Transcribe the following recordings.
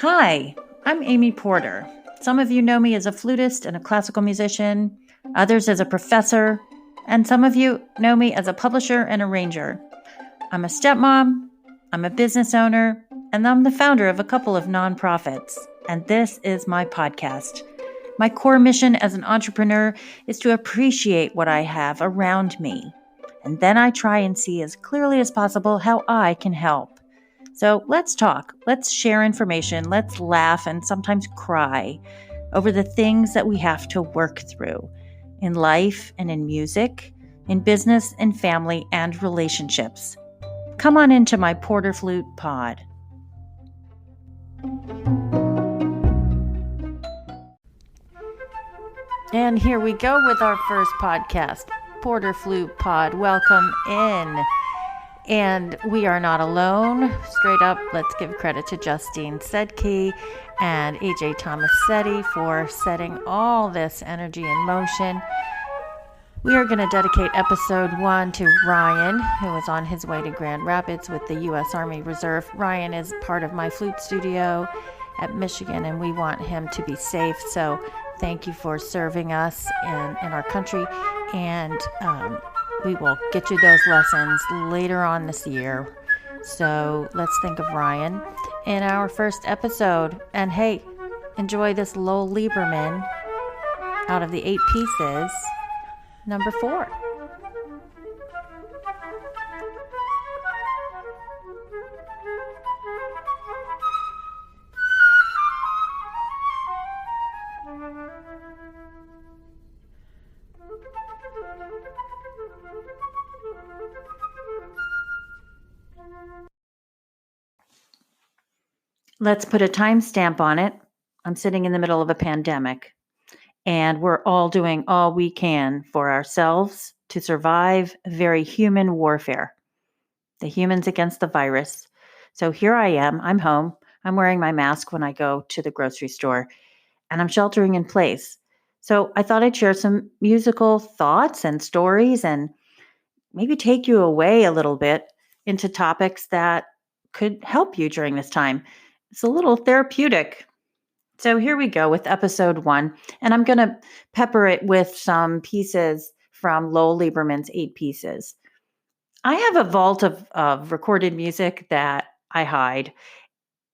Hi, I'm Amy Porter. Some of you know me as a flutist and a classical musician, others as a professor, and some of you know me as a publisher and arranger. I'm a stepmom, I'm a business owner, and I'm the founder of a couple of nonprofits. And this is my podcast. My core mission as an entrepreneur is to appreciate what I have around me. And then I try and see as clearly as possible how I can help. So let's talk, let's share information, let's laugh and sometimes cry over the things that we have to work through in life and in music, in business and family and relationships. Come on into my Porter Flute pod. And here we go with our first podcast, Porter Flute Pod. Welcome in. And we are not alone. Straight up, let's give credit to Justine Sedke and AJ Tomasetti for setting all this energy in motion. We are going to dedicate episode 1 to Ryan, who is on his way to Grand Rapids with the U.S. Army Reserve. Ryan is part of my flute studio at Michigan, and we want him to be safe. So thank you for serving us in our country, and we will get you those lessons later on this year. So let's think of Ryan in our first episode. And hey, enjoy this Lowell Lieberman out of the 8 pieces, number 4. Let's put a timestamp on it. I'm sitting in the middle of a pandemic, and we're all doing all we can for ourselves to survive very human warfare, the humans against the virus. So here I am. I'm home. I'm wearing my mask when I go to the grocery store, and I'm sheltering in place. So I thought I'd share some musical thoughts and stories and maybe take you away a little bit into topics that could help you during this time. It's a little therapeutic. So here we go with episode 1, and I'm going to pepper it with some pieces from Lowell Lieberman's 8 pieces. I have a vault of recorded music that I hide.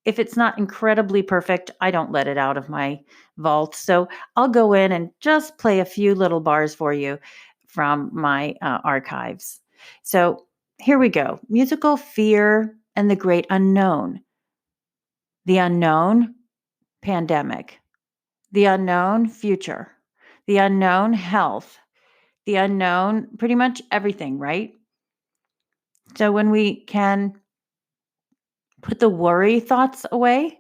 If it's not incredibly perfect, I don't let it out of my vault. So I'll go in and just play a few little bars for you from my archives. So here we go. Musical fear and the great unknown. The unknown, pandemic. The unknown, future. The unknown, health. The unknown, pretty much everything, right? So when we can put the worry thoughts away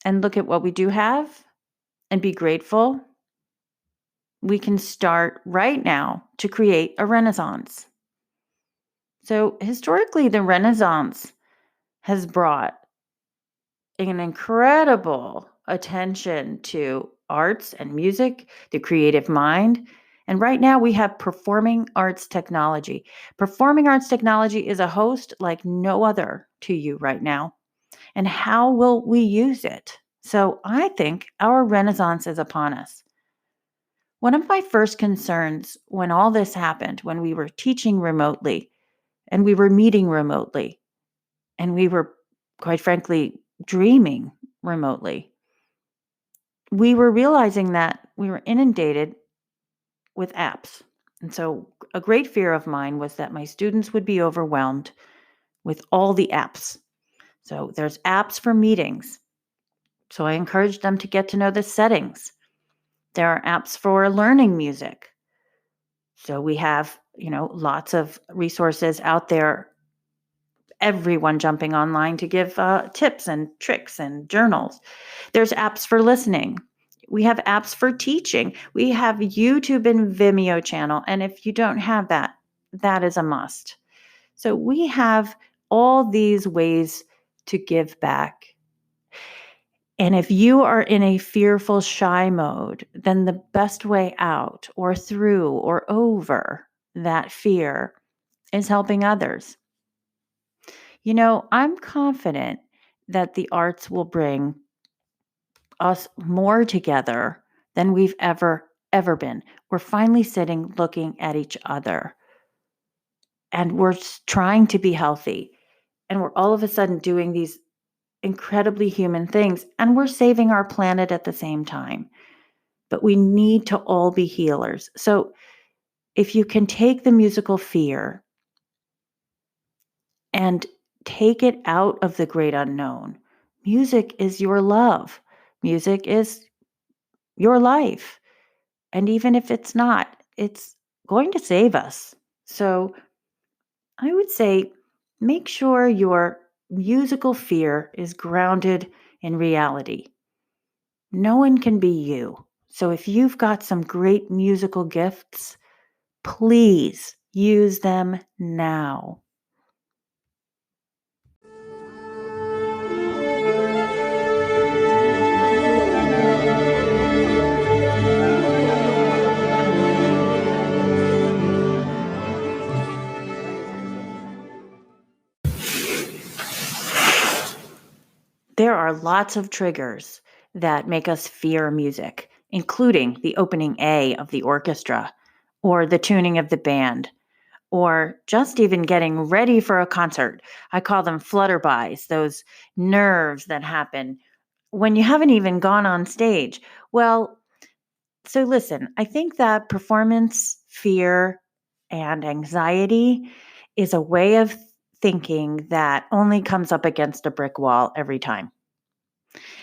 and look at what we do have and be grateful, we can start right now to create a renaissance. So historically, the Renaissance has brought an incredible attention to arts and music, the creative mind. And right now we have performing arts technology. Performing arts technology is a host like no other to you right now. And how will we use it? So I think our renaissance is upon us. One of my first concerns when all this happened, when we were teaching remotely and we were meeting remotely and we were, quite frankly, dreaming remotely, we were realizing that we were inundated with apps. And so a great fear of mine was that my students would be overwhelmed with all the apps. So there's apps for meetings. So I encouraged them to get to know the settings. There are apps for learning music. So we have, lots of resources out there, everyone jumping online to give tips and tricks and journals. There's apps for listening. We have apps for teaching. We have YouTube and Vimeo channel. And if you don't have that, that is a must. So we have all these ways to give back. And if you are in a fearful, shy mode, then the best way out or through or over that fear is helping others. I'm confident that the arts will bring us more together than we've ever been. We're finally sitting looking at each other and we're trying to be healthy. And we're all of a sudden doing these incredibly human things and we're saving our planet at the same time. But we need to all be healers. So if you can take the musical fear and take it out of the great unknown, music is your love. Music is your life. And even if it's not, it's going to save us. So I would say make sure your musical fear is grounded in reality. No one can be you. So if you've got some great musical gifts, please use them now. There are lots of triggers that make us fear music, including the opening A of the orchestra, or the tuning of the band, or just even getting ready for a concert. I call them flutterbys, those nerves that happen when you haven't even gone on stage. Well, so listen, I think that performance fear and anxiety is a way of thinking that only comes up against a brick wall every time.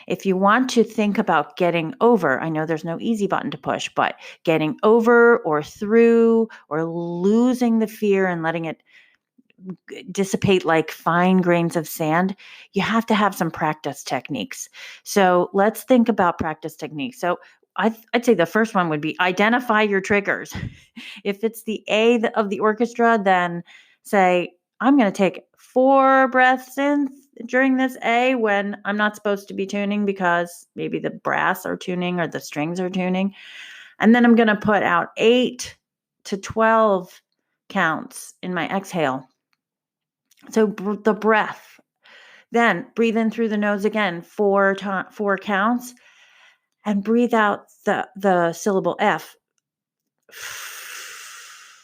If you want to think about getting over, I know there's no easy button to push, but getting over or through or losing the fear and letting it dissipate like fine grains of sand, you have to have some practice techniques. So let's think about practice techniques. So I'd say the first one would be identify your triggers. If it's the A of the orchestra, then say, I'm going to take 4 breaths in during this A when I'm not supposed to be tuning because maybe the brass are tuning or the strings are tuning. And then I'm going to put out 8 to 12 counts in my exhale. So the breath. Then breathe in through the nose again, 4 counts, and breathe out the syllable F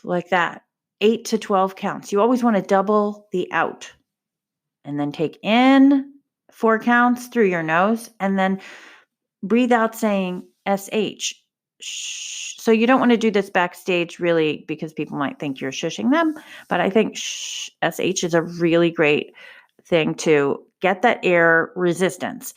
like that. 8 to 12 counts. You always want to double the out. And then take in 4 counts through your nose and then breathe out saying SH. So you don't want to do this backstage really because people might think you're shushing them, but I think SH is a really great thing to get that air resistance.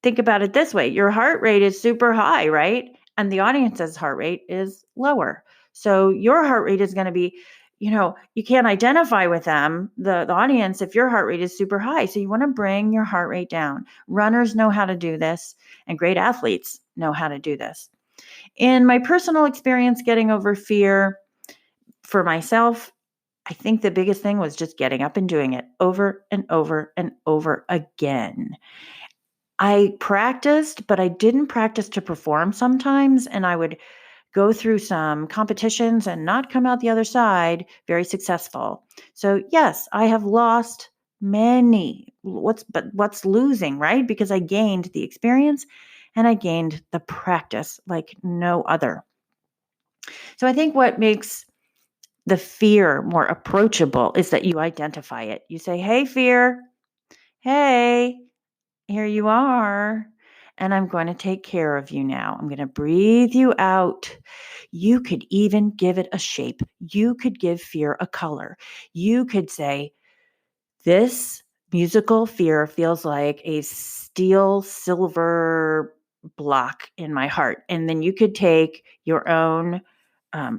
Think about it this way. Your heart rate is super high, right? And the audience's heart rate is lower. So your heart rate is going to be, you can't identify with them, the audience, if your heart rate is super high. So you want to bring your heart rate down. Runners know how to do this, and great athletes know how to do this. In my personal experience getting over fear for myself, I think the biggest thing was just getting up and doing it over and over and over again. I practiced, but I didn't practice to perform sometimes, and I would go through some competitions and not come out the other side very successful. So yes, I have lost many. What's losing, right? Because I gained the experience and I gained the practice like no other. So I think what makes the fear more approachable is that you identify it. You say, "Hey, fear. Hey, here you are. And I'm going to take care of you now. I'm going to breathe you out." You could even give it a shape. You could give fear a color. You could say, this musical fear feels like a steel silver block in my heart. And then you could take your own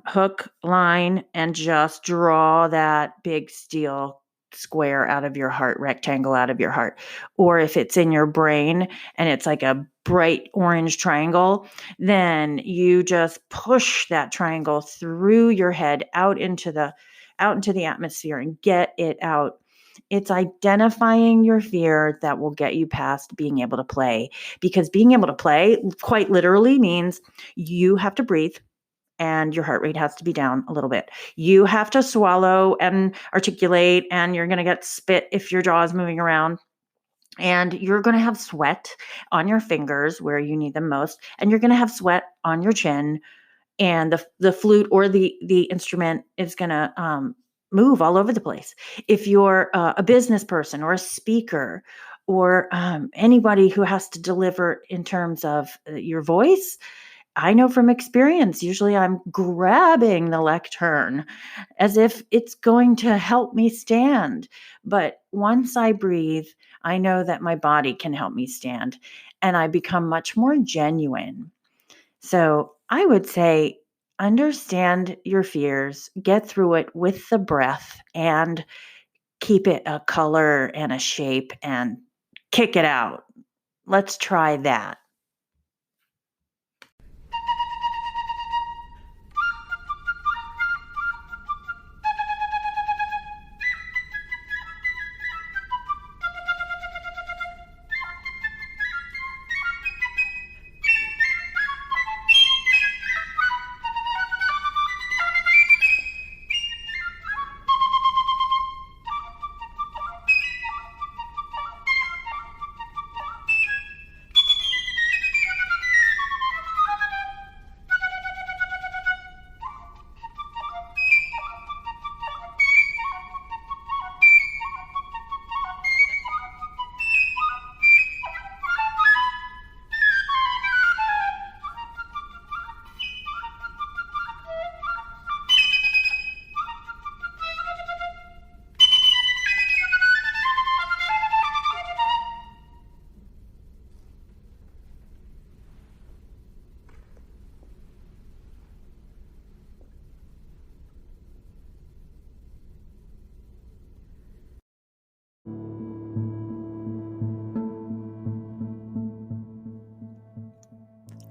hook line and just draw that big steel square out of your heart, rectangle out of your heart. Or if it's in your brain and it's like a bright orange triangle, then you just push that triangle through your head out into the atmosphere and get it out. It's identifying your fear that will get you past being able to play, because being able to play quite literally means you have to breathe and your heart rate has to be down a little bit. You have to swallow and articulate, and you're going to get spit if your jaw is moving around. And you're going to have sweat on your fingers where you need them most, and you're going to have sweat on your chin, and the flute or the instrument is going to move all over the place. If you're a business person or a speaker or anybody who has to deliver in terms of your voice, I know from experience, usually I'm grabbing the lectern as if it's going to help me stand. But once I breathe, I know that my body can help me stand, and I become much more genuine. So I would say understand your fears, get through it with the breath, and keep it a color and a shape and kick it out. Let's try that.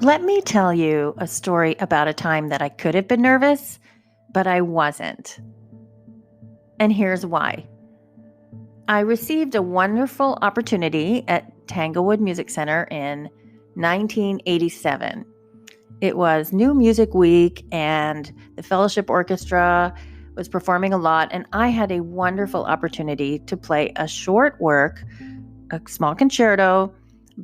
Let me tell you a story about a time that I could have been nervous, but I wasn't. And here's why. I received a wonderful opportunity at Tanglewood Music Center in 1987. It was New Music Week, and the Fellowship Orchestra was performing a lot, and I had a wonderful opportunity to play a short work, a small concerto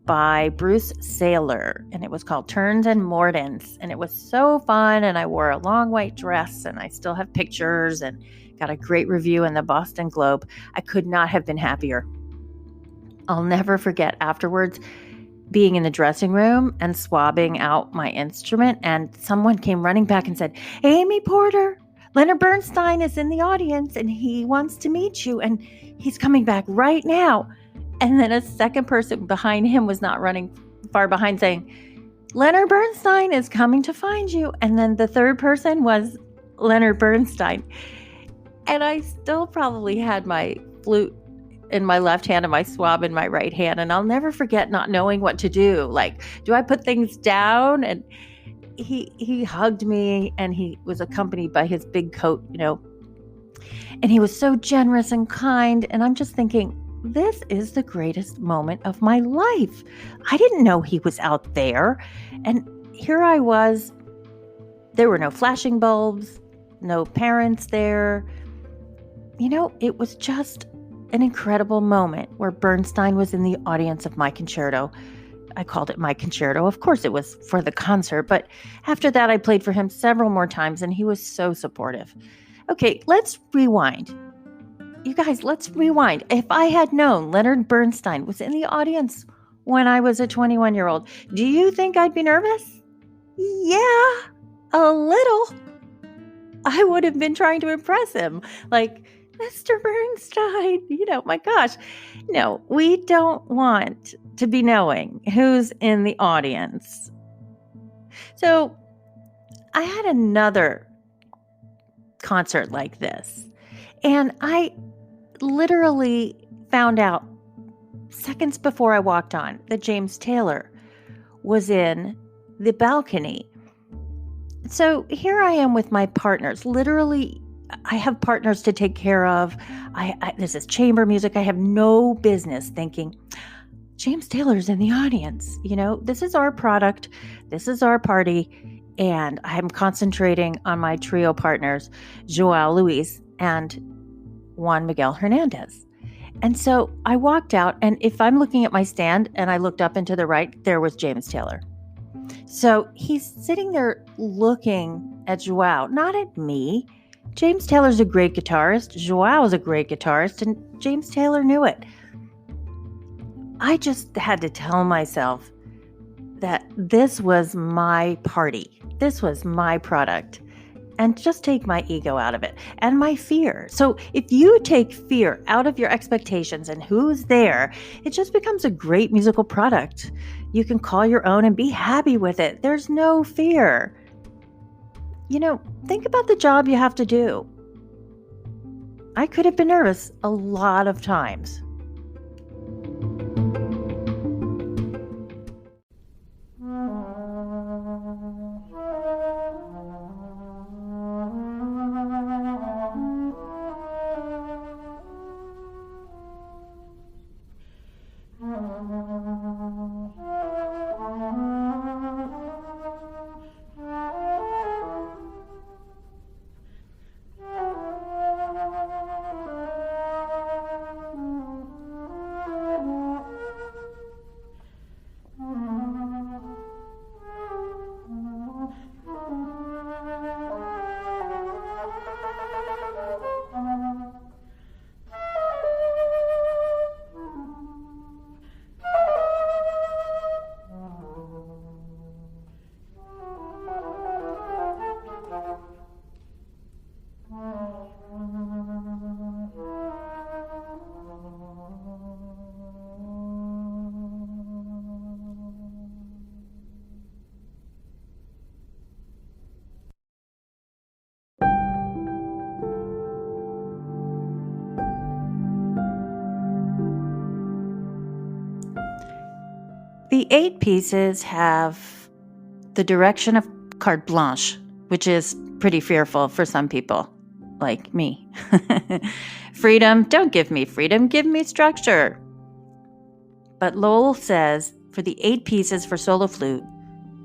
by Bruce Saylor, and it was called Turns and Mordents, and it was so fun, and I wore a long white dress, and I still have pictures, and got a great review in the Boston Globe. I could not have been happier. I'll never forget afterwards being in the dressing room and swabbing out my instrument, and someone came running back and said, "Amy Porter, Leonard Bernstein is in the audience, and he wants to meet you, and he's coming back right now." And then a second person behind him was not running far behind saying, "Leonard Bernstein is coming to find you." And then the third person was Leonard Bernstein. And I still probably had my flute in my left hand and my swab in my right hand. And I'll never forget not knowing what to do. Like, do I put things down? And he hugged me, and he was accompanied by his big coat, and he was so generous and kind. And I'm just thinking, this is the greatest moment of my life. I didn't know he was out there. And here I was. There were no flashing bulbs, no parents there. It was just an incredible moment where Bernstein was in the audience of my concerto. I called it my concerto. Of course, it was for the concert, but after that, I played for him several more times, and he was so supportive. Okay, let's rewind. You guys, let's rewind. If I had known Leonard Bernstein was in the audience when I was a 21-year-old, do you think I'd be nervous? Yeah, a little. I would have been trying to impress him. Like, "Mr. Bernstein, my gosh." No, we don't want to be knowing who's in the audience. So I had another concert like this, and I literally found out seconds before I walked on that James Taylor was in the balcony. So here I am with my partners. Literally, I have partners to take care of. This is chamber music. I have no business thinking, James Taylor's in the audience. This is our product. This is our party. And I'm concentrating on my trio partners, Joao Luis and Juan Miguel Hernandez. And so I walked out, and if I'm looking at my stand and I looked up and to the right, there was James Taylor. So he's sitting there looking at Joao, not at me. James Taylor's a great guitarist. Joao is a great guitarist, and James Taylor knew it. I just had to tell myself that this was my party. This was my product. And just take my ego out of it and my fear. So if you take fear out of your expectations and who's there, it just becomes a great musical product. You can call your own and be happy with it. There's no fear. Think about the job you have to do. I could have been nervous a lot of times. The 8 pieces have the direction of carte blanche, which is pretty fearful for some people, like me. Freedom, don't give me freedom, give me structure. But Lowell says for the 8 pieces for solo flute,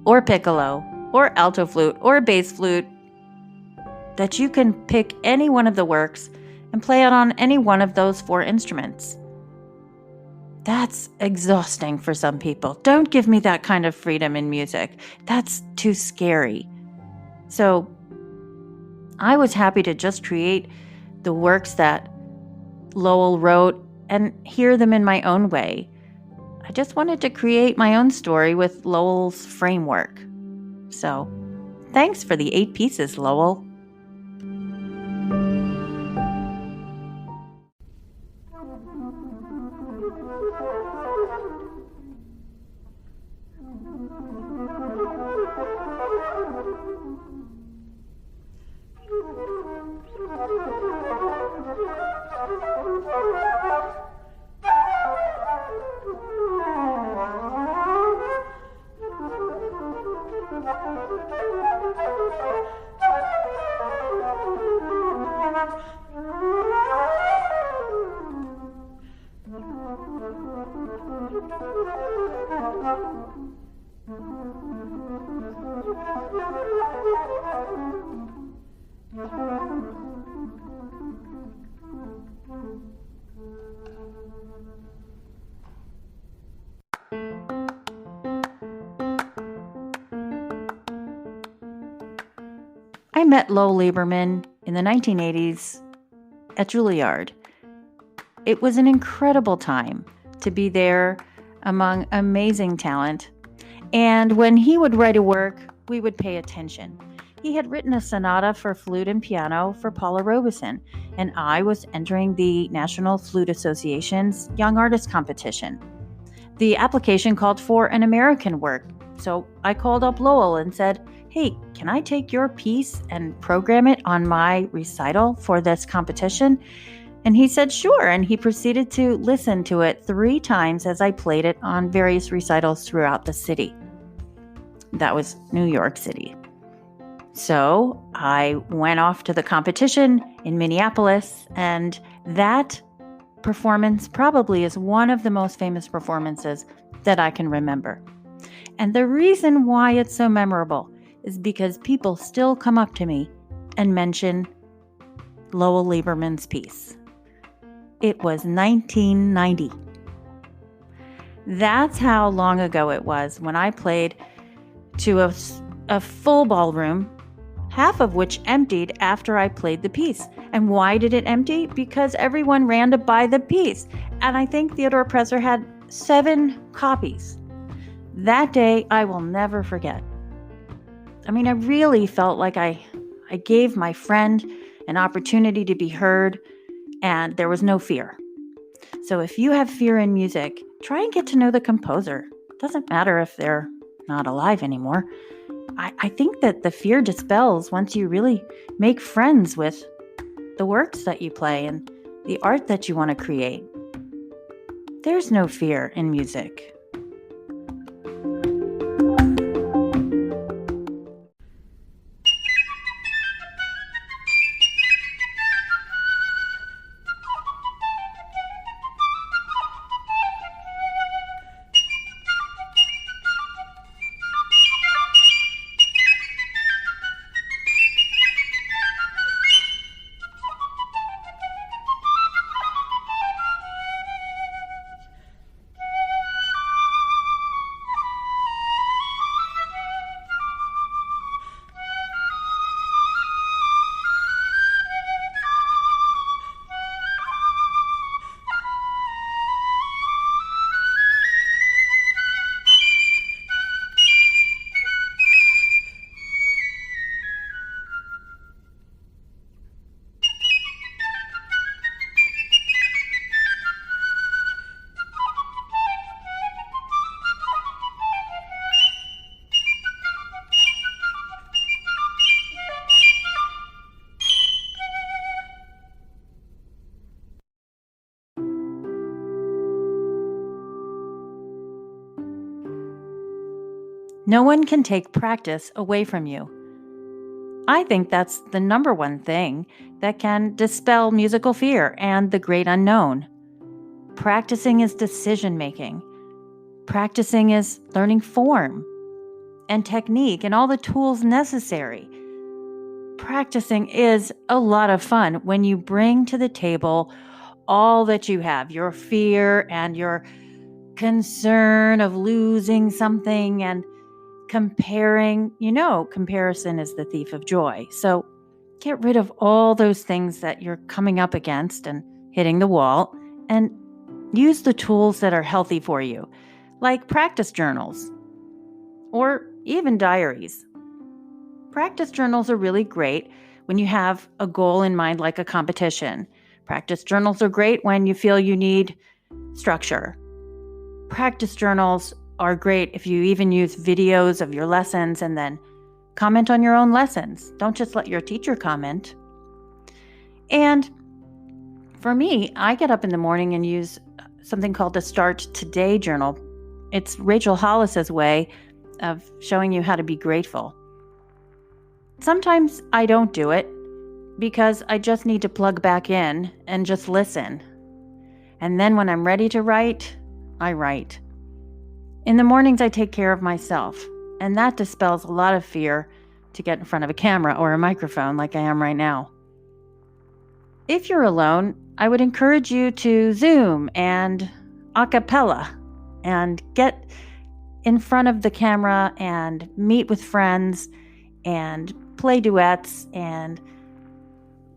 or piccolo, or alto flute, or bass flute, that you can pick any one of the works and play it on any one of those 4 instruments. That's exhausting for some people. Don't give me that kind of freedom in music. That's too scary. So I was happy to just create the works that Lowell wrote and hear them in my own way. I just wanted to create my own story with Lowell's framework. So thanks for the 8 pieces, Lowell. I met Lowell Lieberman in the 1980s at Juilliard. It was an incredible time to be there among amazing talent. And when he would write a work, we would pay attention. He had written a sonata for flute and piano for Paula Robeson, and I was entering the National Flute Association's Young Artist Competition. The application called for an American work, so I called up Lowell and said, "Hey, can I take your piece and program it on my recital for this competition?" And he said, sure, and he proceeded to listen to it 3 times as I played it on various recitals throughout the city. That was New York City. So I went off to the competition in Minneapolis, and that performance probably is one of the most famous performances that I can remember. And the reason why it's so memorable is because people still come up to me and mention Lowell Lieberman's piece. it was 1990. That's how long ago it was when I played to a full ballroom, half of which emptied after I played the piece. And why did it empty? Because everyone ran to buy the piece. And I think Theodore Presser had 7 copies. That day, I will never forget. I mean, I really felt like I gave my friend an opportunity to be heard, and there was no fear. So if you have fear in music, try and get to know the composer. It doesn't matter if they're not alive anymore. I think that the fear dispels once you really make friends with the works that you play and the art that you want to create. There's no fear in music. No one can take practice away from you. I think that's the number one thing that can dispel musical fear and the great unknown. Practicing is decision making. Practicing is learning form and technique and all the tools necessary. Practicing is a lot of fun when you bring to the table all that you have, your fear and your concern of losing something and comparing. Comparison is the thief of joy. So get rid of all those things that you're coming up against and hitting the wall, and use the tools that are healthy for you, like practice journals or even diaries. Practice journals are really great when you have a goal in mind, like a competition. Practice journals are great when you feel you need structure. Practice journals are great if you even use videos of your lessons and then comment on your own lessons. Don't just let your teacher comment. And for me, I get up in the morning and use something called the Start Today journal. It's Rachel Hollis's way of showing you how to be grateful. Sometimes I don't do it because I just need to plug back in and just listen. And then when I'm ready to write, I write. In the mornings, I take care of myself, and that dispels a lot of fear to get in front of a camera or a microphone like I am right now. If you're alone, I would encourage you to Zoom and a cappella and get in front of the camera and meet with friends and play duets and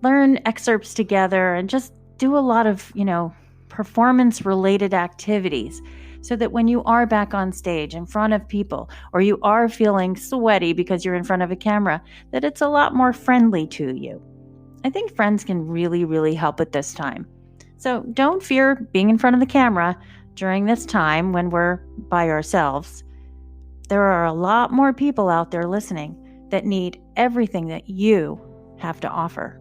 learn excerpts together and just do a lot of, performance-related activities so that when you are back on stage in front of people or you are feeling sweaty because you're in front of a camera, that it's a lot more friendly to you. I think friends can really, really help at this time. So don't fear being in front of the camera during this time when we're by ourselves. There are a lot more people out there listening that need everything that you have to offer.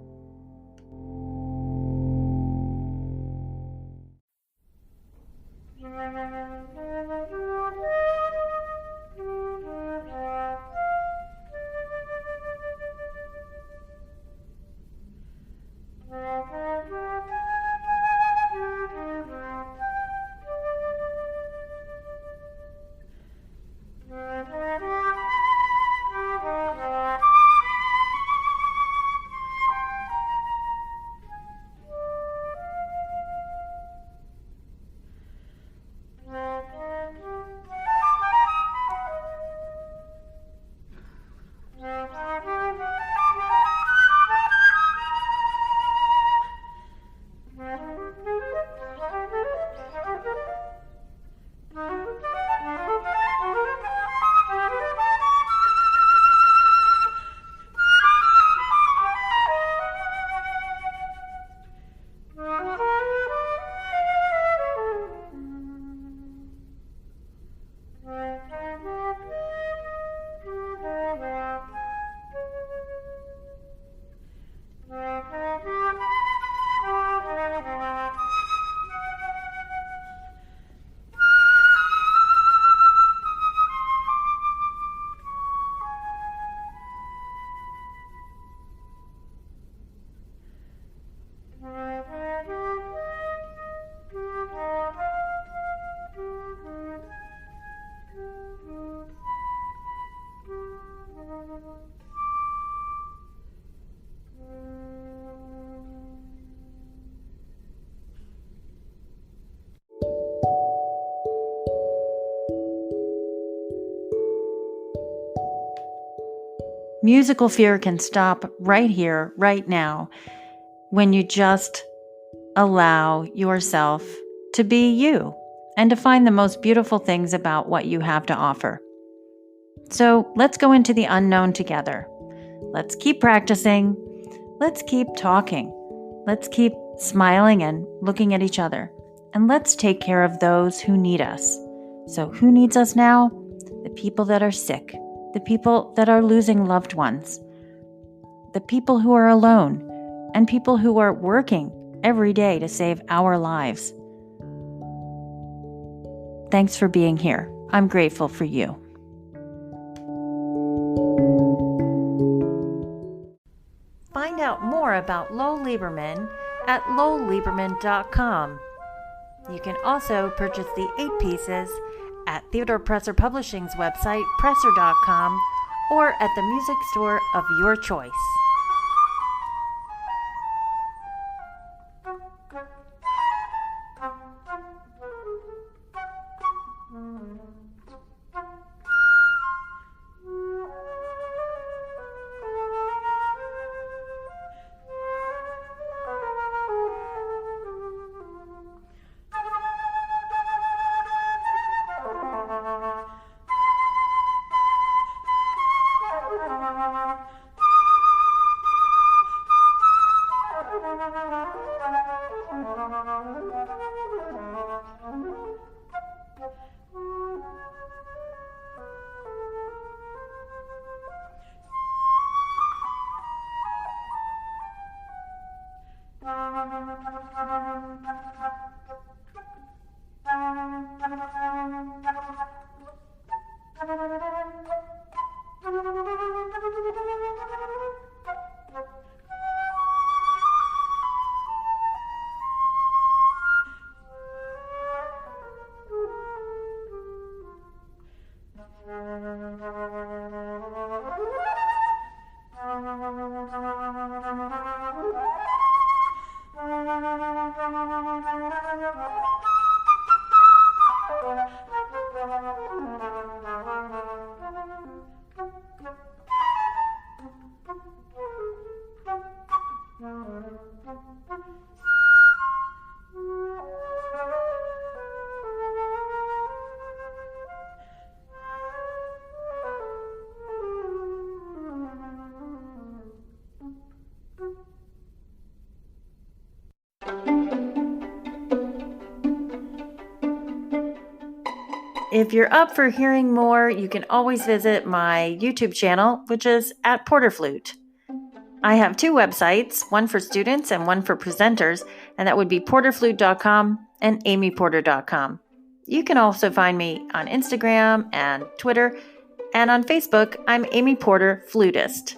Musical fear can stop right here, right now, when you just allow yourself to be you and to find the most beautiful things about what you have to offer. So let's go into the unknown together. Let's keep practicing. Let's keep talking. Let's keep smiling and looking at each other. And let's take care of those who need us. So who needs us now? The people that are sick, the people that are losing loved ones, the people who are alone, and people who are working every day to save our lives. Thanks for being here. I'm grateful for you. Find out more about Lowell Lieberman at lowellieberman.com. You can also purchase the 8 pieces at Theodore Presser Publishing's website, presser.com, or at the music store of your choice. If you're up for hearing more, you can always visit my YouTube channel, which is at Porterflute. I have 2 websites, one for students and one for presenters, and that would be porterflute.com and amyporter.com. You can also find me on Instagram and Twitter, and on Facebook, I'm Amy Porter Flutist.